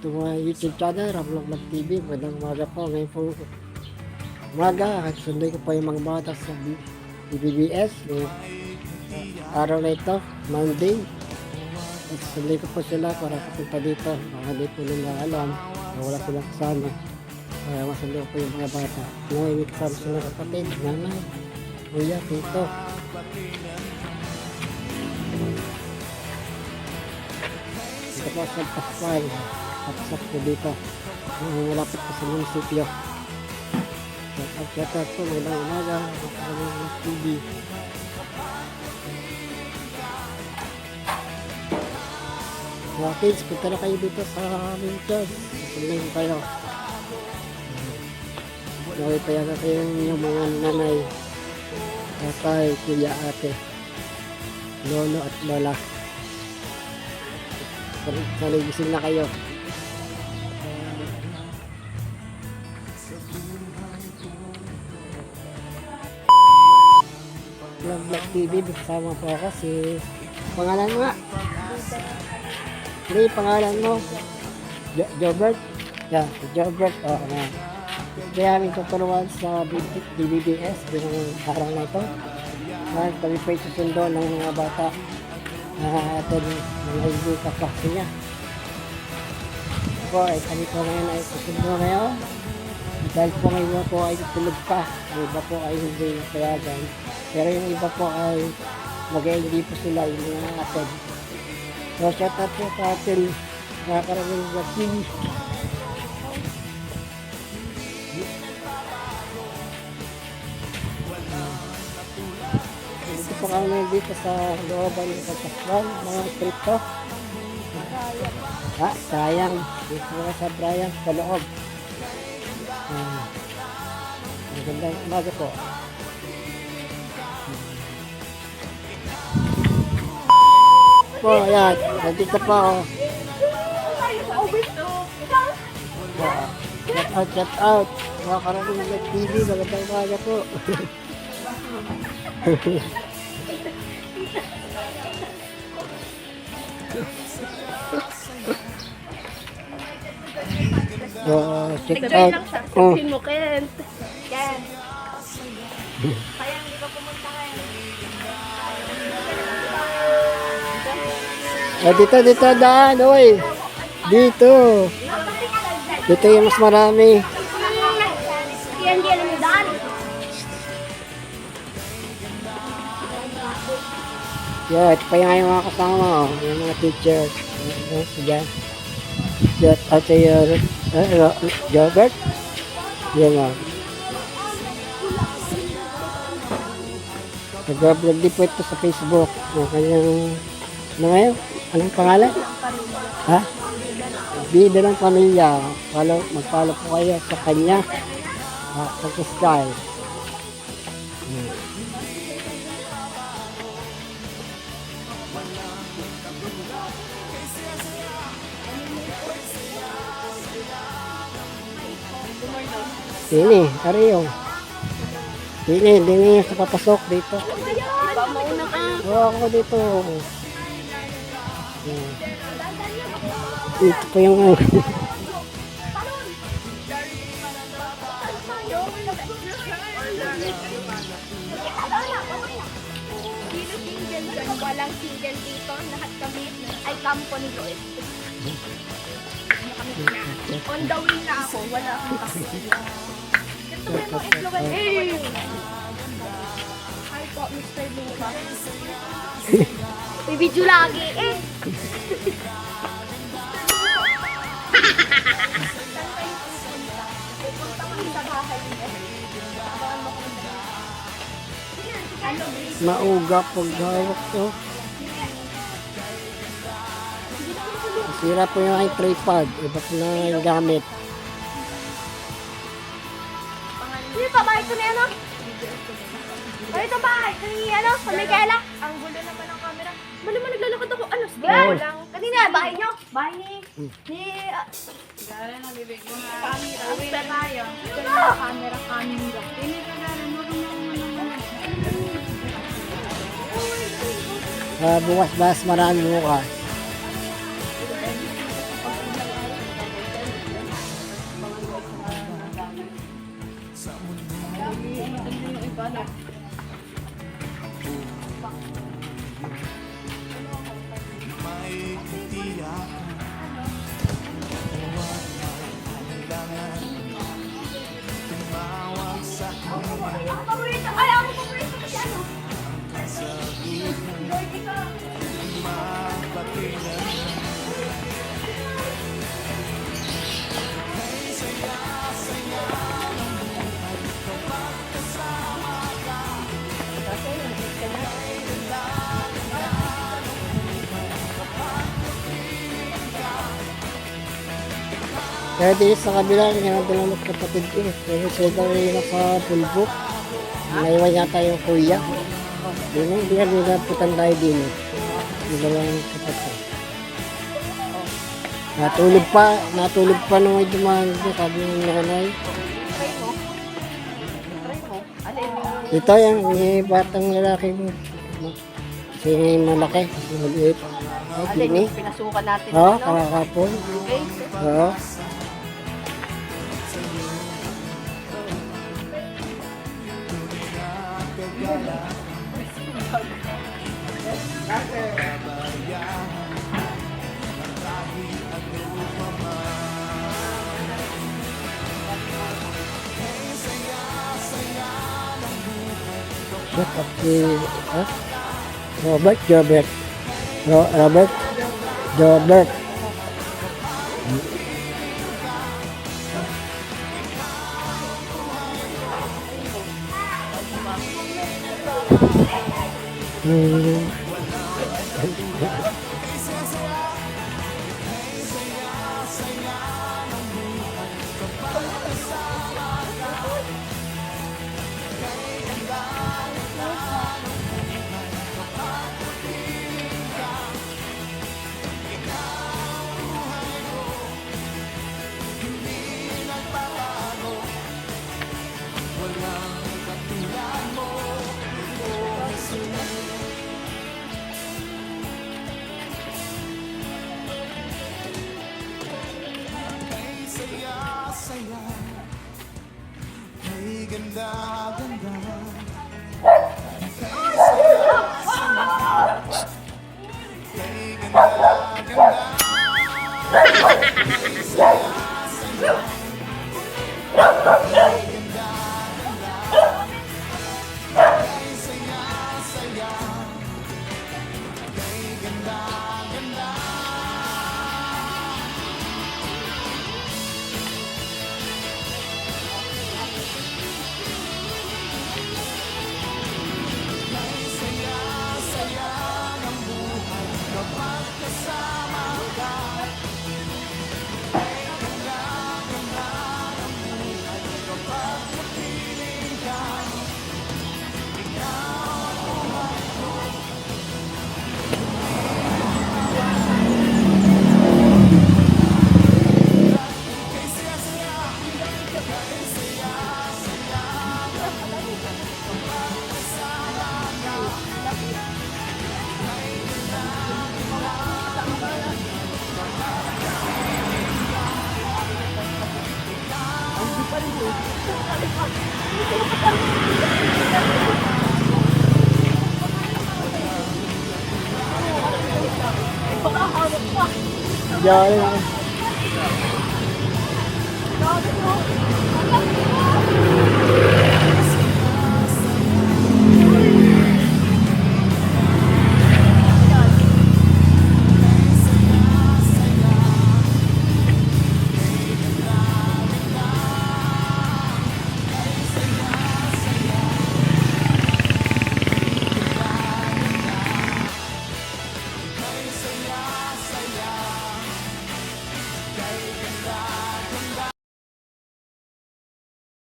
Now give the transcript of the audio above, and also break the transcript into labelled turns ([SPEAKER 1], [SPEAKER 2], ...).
[SPEAKER 1] to my YouTube channel, Ramlog Vlog TV. Magandang umaga po. Ngayon po umaga, sunday ko po yung mga bata sa BBBS. Araw na ito, Monday. Sunday ko po sila para papunta dito. Baka di po nila alam na wala silang kasama. Kaya masunday ko po yung mga bata. Ngayon may kasama sila kapatid, nanay, kuya, tito. Ito po sa Pascual. Kapasok ko dito. Malapit po sa munisipyo. Shout out po, magandang umaga. Ramlog TV. Mga kids, punta na kayo dito sa aming church. Susunod kayo. Nakita na kayo yung mga nanay, tatay, kuya, ate, lolo at lola. Saligising na kayo. Vlog TV, kasama po ako si pangalan nga. Hindi, pangalan mo. Jobert? Yeah, Jobert. Kaya aming tuturuan sa BBBS yung araw na ito. Kami po susundo ng mga bata na atin mga ibu kaklase niya. Po, ay kami po ngayon ay susundo ngayon. Dahil po ngayon po ay tulog pa. Yung iba po ay hindi payagan. Pero yung iba po ay mag-hindi po sila yung mga atin. So, shout out po sa atin nakakaraming sa TV. Dito po kami dito sa looban ng Pascual, mga kripto. Sayang. Dito po sa Brian, sa loob. Magandang umaga po. Po, ayan. Nandito pa, oh. Shout out. Mga karaming ng TV, magandang umaga po. Check out.
[SPEAKER 2] Sabihin mo, Kent. Kent. Kaya hindi ka pumunta ngayon.
[SPEAKER 1] Dito daan, oy. Dito. Dito yung mas marami.
[SPEAKER 2] Hindi alam yung daan.
[SPEAKER 1] Yeah, ito pa yung mga kasama, oh. Yung mga teachers. Diyan. Shout out sa iyo, Jobert. Yan, oh. Nag-vlog din po ito sa Facebook. Yung kanyang, ano ngayon? Anong pangalan? Ha? Bida ng pamilya. Mag-follow po kayo sa kanya. Subscribe. Sini, Ariyo. Hindi sa papasok dito.
[SPEAKER 2] Iba mauna ka.
[SPEAKER 1] Ako dito. Ito pa yung
[SPEAKER 2] Walang single dito. Lahat kami ay kampo ni Joel. On the way na ako. Wala akong kasama. Ito ba yung influencer? Hi po, Mr. Lucas. May video lagi eh. Pupunta ko sa bahay niya. Abangan mo kung
[SPEAKER 1] mauga paghawak to. Sira po yung aking tripod. Iba po na yung gamit.
[SPEAKER 2] Hindi pa bahay ko na ano? O ito bahay. Kanina ano? Sa Miguela. Ang gulo naman ng camera. Malamang naglalakad ako. Ano? Sige lang. Kanina, bahay nyo. Bahay ni...
[SPEAKER 3] Gara na bibig mo nga.
[SPEAKER 2] Camera.
[SPEAKER 3] Uwi na tayo.
[SPEAKER 2] Camera.
[SPEAKER 3] Hindi ka gara mo
[SPEAKER 1] Bukas marami bukas. Kaya din sa kabila, meron din ang kapatid ko. Pero siya daw yung nasa pulbok. Naiwan yata yung kuya. Hindi ka nila putan tayo din. Yung dalawang kapatid. Natulog pa nung may dumaan ko, sabi ng nanay.
[SPEAKER 2] Try mo. Try mo. Alin mo.
[SPEAKER 1] Ito yung batang lalaki mo. Kasi yung malaki, yung maliit. Oh,
[SPEAKER 2] Alin
[SPEAKER 1] dini.
[SPEAKER 2] yung pinasukan natin.
[SPEAKER 1] Oo,
[SPEAKER 2] ano?
[SPEAKER 1] kakapon.
[SPEAKER 2] Okay.
[SPEAKER 1] Oo. Shut up si Robert Jobert. Robert Jobert. Hmm. Diyan.